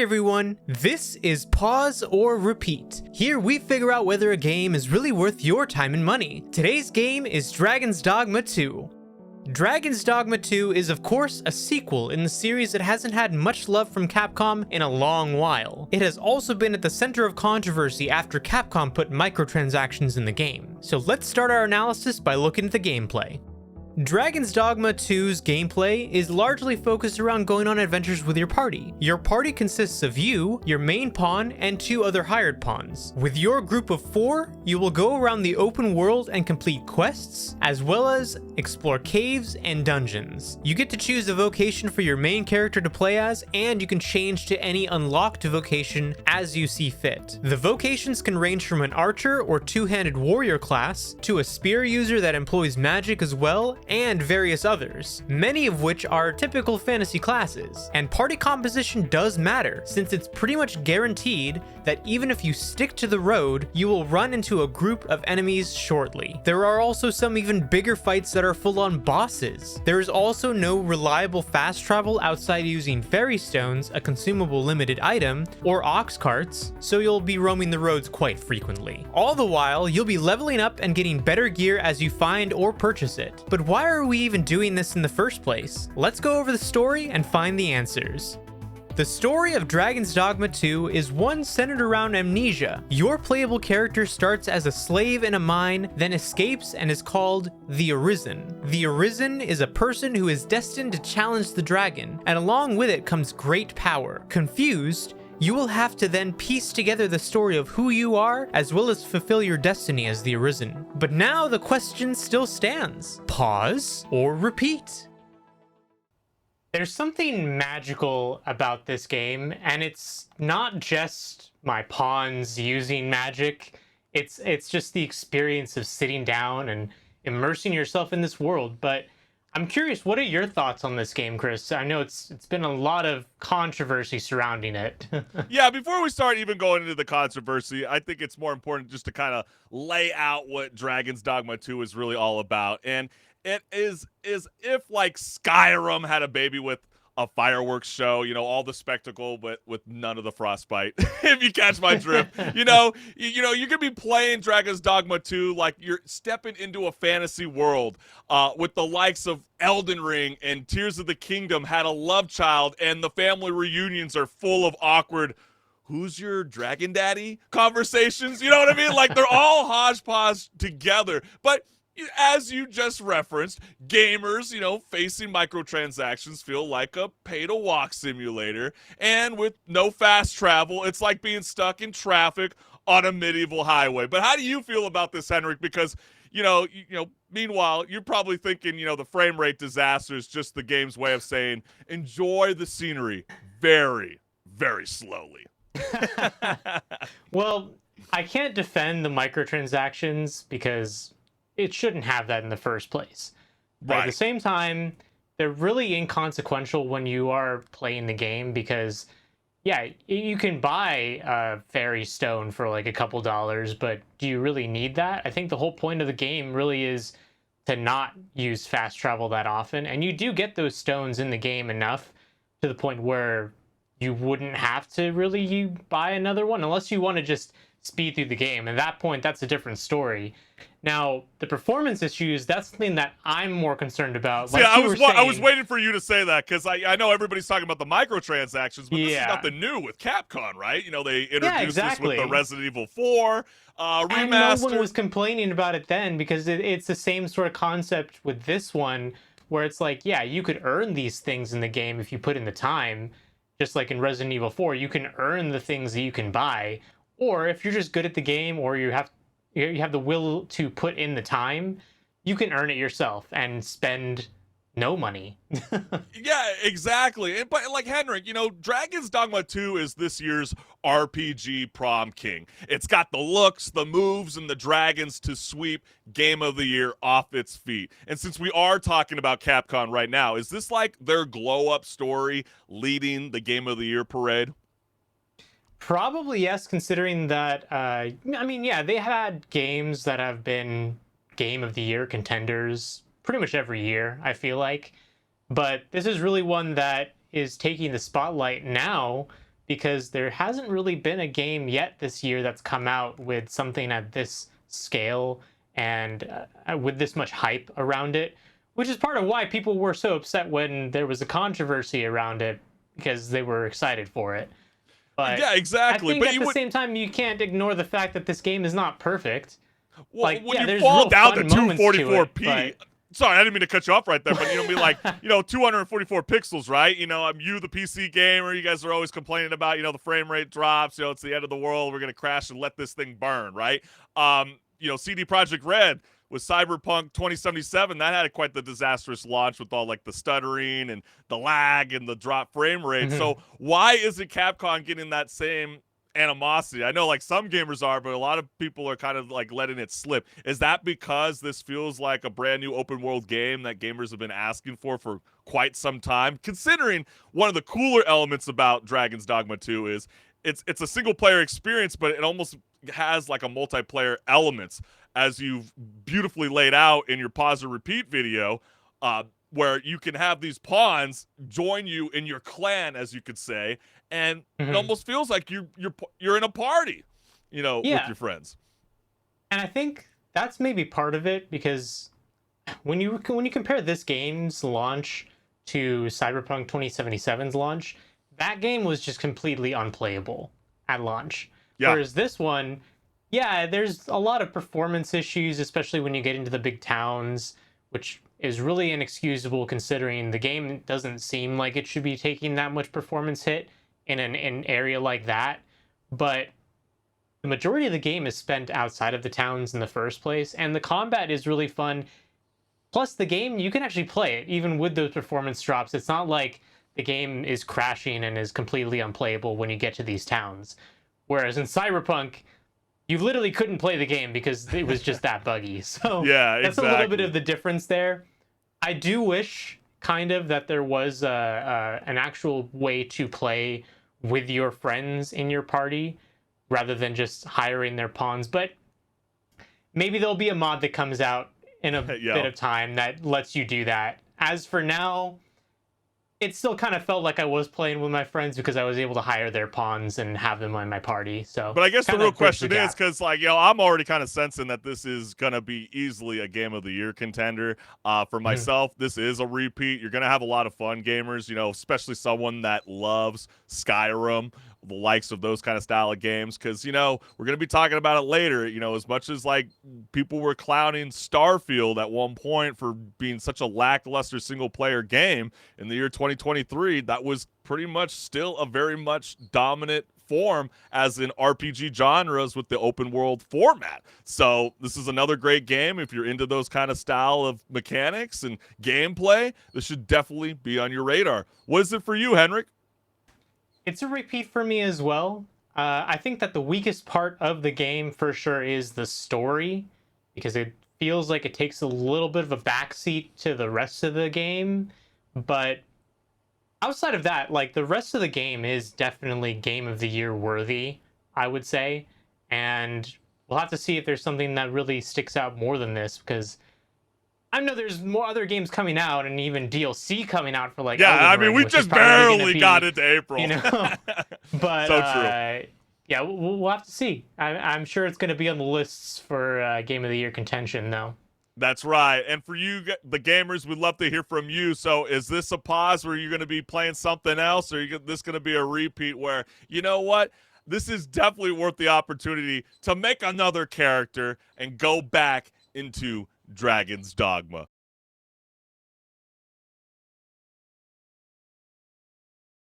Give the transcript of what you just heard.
everyone, this is Pause or Repeat. Here we figure out whether a game is really worth your time and money. Today's game is Dragon's Dogma 2. Dragon's Dogma 2 is of course a sequel in the series that hasn't had much love from Capcom in a long while. It has also been at the center of controversy after Capcom put microtransactions in the game. So let's start our analysis by looking at the gameplay. Dragon's Dogma 2's gameplay is largely focused around going on adventures with your party. Your party consists of you, your main pawn, and 2 other hired pawns. With your group of 4, you will go around the open world and complete quests, as well as explore caves and dungeons. You get to choose a vocation for your main character to play as, and you can change to any unlocked vocation as you see fit. The vocations can range from an archer or 2-handed warrior class, to a spear user that employs magic as well, and various others, many of which are typical fantasy classes. And party composition does matter, since it's pretty much guaranteed that even if you stick to the road, you will run into a group of enemies shortly. There are also some even bigger fights that are full-on bosses. There is also no reliable fast travel outside using fairy stones, a consumable limited item, or ox carts, so you'll be roaming the roads quite frequently. All the while, you'll be leveling up and getting better gear as you find or purchase it. But why are we even doing this in the first place? Let's go over the story and find the answers. The story of Dragon's Dogma 2 is one centered around amnesia. Your playable character starts as a slave in a mine, then escapes and is called the Arisen. The Arisen is a person who is destined to challenge the dragon, and along with it comes great power. Confused, you will have to then piece together the story of who you are, as well as fulfill your destiny as the Arisen. But now the question still stands. Pause or repeat? There's something magical about this game, and it's not just my pawns using magic. It's just the experience of sitting down and immersing yourself in this world. But I'm curious, what are your thoughts on this game, Chris? I know it's been a lot of controversy surrounding it. Yeah, before we start even going into the controversy, I think it's more important just to kind of lay out what Dragon's Dogma 2 is really all about. And it is if like Skyrim had a baby with a fireworks show, all the spectacle, but with none of the frostbite. If you catch my drift, you could be playing Dragon's Dogma 2 like you're stepping into a fantasy world with the likes of Elden Ring and Tears of the Kingdom had a love child, and the family reunions are full of awkward "who's your dragon daddy" conversations. You know what I mean? Like they're all hodgepodge together. But as you just referenced, gamers, facing microtransactions feel like a pay-to-walk simulator. And with no fast travel, it's like being stuck in traffic on a medieval highway. But how do you feel about this, Henrik? Because, meanwhile, you're probably thinking, the frame rate disaster is just the game's way of saying, enjoy the scenery very, very slowly. Well, I can't defend the microtransactions because it shouldn't have that in the first place. But right. At the same time, they're really inconsequential when you are playing the game because, yeah, you can buy a fairy stone for like a couple dollars, but do you really need that? I think the whole point of the game really is to not use fast travel that often. And you do get those stones in the game enough to the point where you wouldn't have to really buy another one unless you want to just speed through the game. At that point, that's a different story. Now, the performance issues, that's something that I'm more concerned about. See, I was waiting for you to say that because I know everybody's talking about the microtransactions, but this is nothing new with Capcom, right? They introduced this with the Resident Evil 4 remaster. And no one was complaining about it then because it's the same sort of concept with this one where it's like, yeah, you could earn these things in the game if you put in the time. Just like in Resident Evil 4, you can earn the things that you can buy. Or if you're just good at the game or you have the will to put in the time, you can earn it yourself and spend no money. Yeah, exactly. But like Henrik, Dragon's Dogma 2 is this year's RPG prom king. It's got the looks, the moves, and the dragons to sweep Game of the Year off its feet. And since we are talking about Capcom right now, is this like their glow-up story leading the Game of the Year parade? Probably yes, considering that, they had games that have been Game of the Year contenders pretty much every year, I feel like. But this is really one that is taking the spotlight now because there hasn't really been a game yet this year that's come out with something at this scale and with this much hype around it, which is part of why people were so upset when there was a controversy around it because they were excited for it. But Yeah, I exactly. think But at you the would, same time, you can't ignore the fact that this game is not perfect. well, Like, when yeah, you there's fall real down to fun moments to it, 244p, but sorry, I didn't mean to cut you off right there, but be like, 244 pixels, right? I'm you, the PC gamer. You guys are always complaining about, the frame rate drops. It's the end of the world. We're gonna crash and let this thing burn, right? CD Projekt Red with Cyberpunk 2077, that had quite the disastrous launch with all like the stuttering and the lag and the drop frame rate. Mhm. So why isn't Capcom getting that same animosity? I know like some gamers are, but a lot of people are kind of like letting it slip. Is that because this feels like a brand new open world game that gamers have been asking for quite some time? Considering one of the cooler elements about Dragon's Dogma 2 is it's a single player experience, but it almost has like a multiplayer elements, as you've beautifully laid out in your pause and repeat video, where you can have these pawns join you in your clan, as you could say, and it Mhm. almost feels like you're in a party, with Yeah, your friends. and I think that's maybe part of it because when you compare this game's launch to Cyberpunk 2077's launch, that game was just completely unplayable at launch. Yeah, Whereas this one, yeah, there's a lot of performance issues, especially when you get into the big towns, which is really inexcusable considering the game doesn't seem like it should be taking that much performance hit in an area like that. But the majority of the game is spent outside of the towns in the first place, and the combat is really fun. Plus, the game, you can actually play it even with those performance drops. It's not like the game is crashing and is completely unplayable when you get to these towns. Whereas in Cyberpunk, you literally couldn't play the game because it was just that buggy. So yeah, that's a little bit of exactly. the difference there. I do wish, kind of, that there was an actual way to play with your friends in your party rather than just hiring their pawns. But maybe there'll be a mod that comes out in a bit Yeah. of time that lets you do that. As for now, it still kind of felt like I was playing with my friends because I was able to hire their pawns and have them on my party. So But I guess the kind real of bridge the question is, gap. because like I'm already kind of sensing that this is gonna be easily a game of the year contender. For Mhm. myself, this is a repeat. You're gonna have a lot of fun gamers, especially someone that loves Skyrim, the likes of those kind of style of games. Because we're gonna be talking about it later. As much as like people were clowning Starfield at one point for being such a lackluster single player game in the year 2023, that was pretty much still a very much dominant form as in RPG genres with the open world format. So this is another great game. If you're into those kind of style of mechanics and gameplay, this should definitely be on your radar. What is it for you, Henrik? It's a repeat for me as well. I think that the weakest part of the game for sure is the story because it feels like it takes a little bit of a backseat to the rest of the game. But outside of that, like the rest of the game is definitely game of the year worthy, I would say. And we'll have to see if there's something that really sticks out more than this because I know there's more other games coming out and even DLC coming out for like Yeah, Elden I mean, Ring, we which is just probably going to barely got be, into April. but So true. yeah, we'll have to see. I'm sure it's going to be on the lists for Game of the Year contention, though. That's right. And for you, the gamers, we'd love to hear from you. So, is this a pause where you're going to be playing something else, or is this going to be a repeat where, you know what? This is definitely worth the opportunity to make another character and go back into Dragon's Dogma.